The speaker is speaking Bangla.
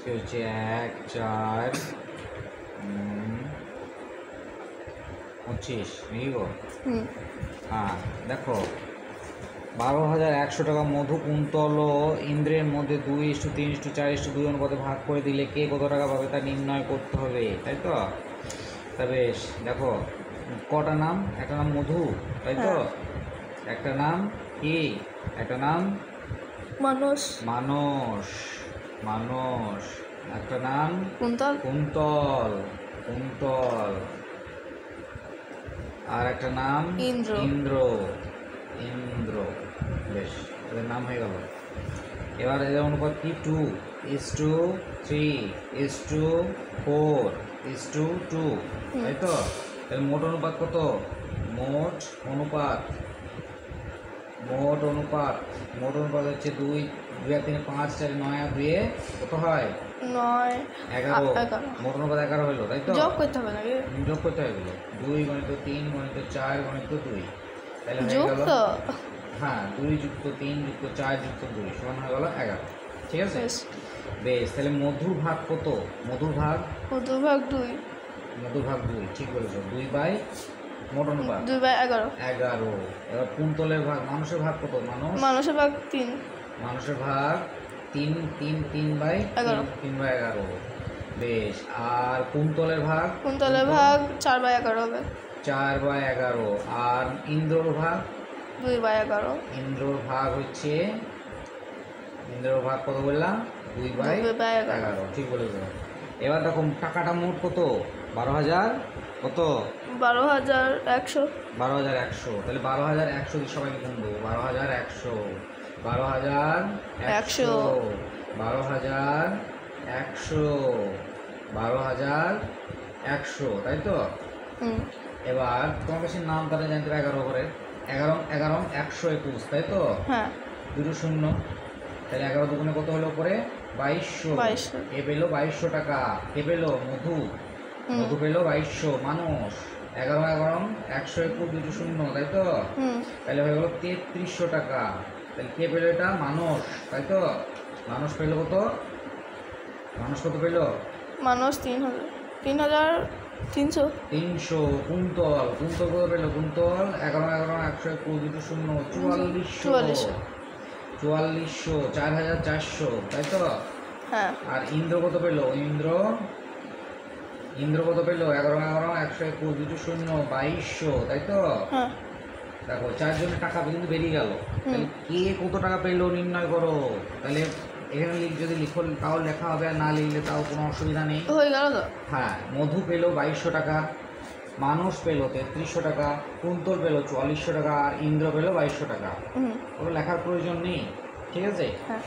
আজকে হচ্ছে 1, 4, 25 নাকি গো? হ্যাঁ দেখো, 12,100 টাকা মধু কুন্তল ও ইন্দ্রের মধ্যে 2:3:4:2 অনুপাতে ভাগ করে দিলে কে কত টাকা পাবে তা নির্ণয় করতে হবে, তাই তো? তা বেশ, দেখো কটা নাম, একটা নাম মধু, তাই তো? একটা নাম কি? একটা নাম মানস, মানস, মানস। একটা নাম কুন্তল, কুন্তল, কুন্তল। আর একটা নাম ইন্দ্র। ইন্দ্র, ইন্দ্র। বেশ, এদের নাম হয়ে গেল। এবার এদের অনুপাত কি? 2:3:4:2, তাই তো? তাহলে মোট অনুপাত কত? মোট অনুপাত, মোট অনুপাত, মোট অনুপাত হচ্ছে 2, 2 আর 3 5, 4 9 আর 2 কত হয়? 9, 11। মোট অনুপাত 11 হলো, তাই তো? যোগ করতে হবে নাকি? যোগ করতে হবে এগুলো। 2 × 3 × 4 × 2, তাহলে হয়ে যোগ গেল। তো হ্যাঁ, 2 + 3 + 4 + 2 সমান হয়ে গেল 11। ঠিক আছে? বেশ। বেশ, তাহলে মধুর ভাগ কত? মধুর ভাগ, মধুর ভাগ 2, মধুর ভাগ 2, ঠিক বলেছো। 2 বাই মোট অনুপাত 2/11। 11। এবার কুন্তলের ভাগ, মানুষের ভাগ কত? মানুষের ভাগ 3, মানুষের ভাগ 3, 3, 3/11। 3/11। বেশ, আর কুন্তলের ভাগ? কুন্তলের ভাগ 4/11 হবে। 4/11। আর ইন্দ্রর ভাগ? 2/11। ইন্দ্রর ভাগ হচ্ছে, ইন্দ্রর ভাগ কত বললাম? 2/11। ঠিক বলেছো। এবার দেখো টাকাটা মোট কত? 12,000 কত? 12,100। 12,100। তাহলে 12,100 দিয়ে সবাইকে গুণ দেবো। 12,100, 12,100, 12,100, 12,100, তাই তো? এবার তোমার কাছে নাম তাহলে জানতে হবে 11 করে। 11, 11, 121, তাই তো? হ্যাঁ, 2 শূন্য। তাহলে 11 দুগুণে কত হলো পরে? 2200। এ পেলো 2200 টাকা। কে পেলো? মধু। মধু পেলো 2200। মানুষ 11, 11, 121, 2 শূন্য, তাই তো? তাহলে হয়ে গেলো 3300 টাকা। তাহলে কে পেলো? এটা মানুষ, তাই তো? মানুষ পেলো কত? মানুষ কত পেলো? মানুষ 3,300। 300। কুন্তল, কুন্তল কত পেলো? কুন্তল 11, 11, 121, 2 শূন্য, 4400। 4400, 4,400, তাই তো? হ্যাঁ। আর ইন্দ্র কত পেলো? ইন্দ্র, ইন্দ্র কত পেলো? 11, 11, 121, 2 শূন্য, 2200, তাই তো? হ্যাঁ। দেখো 4 জনের টাকা কিন্তু বেরিয়ে গেল। তাহলে কে কত টাকা পেলো নির্ণয় করো। তাহলে এখানে যদি লিখো তাও লেখা হবে, আর না লিখলে তাও কোনো অসুবিধা নেই। হয়ে গেল তো? হ্যাঁ, মধু পেলো 2200 টাকা, মানুষ পেলো 3300 টাকা, কুন্তল পেলো 4400 টাকা, আর ইন্দ্র পেলো 2200 টাকা। ওগুলো লেখার প্রয়োজন নেই, ঠিক আছে? হ্যাঁ।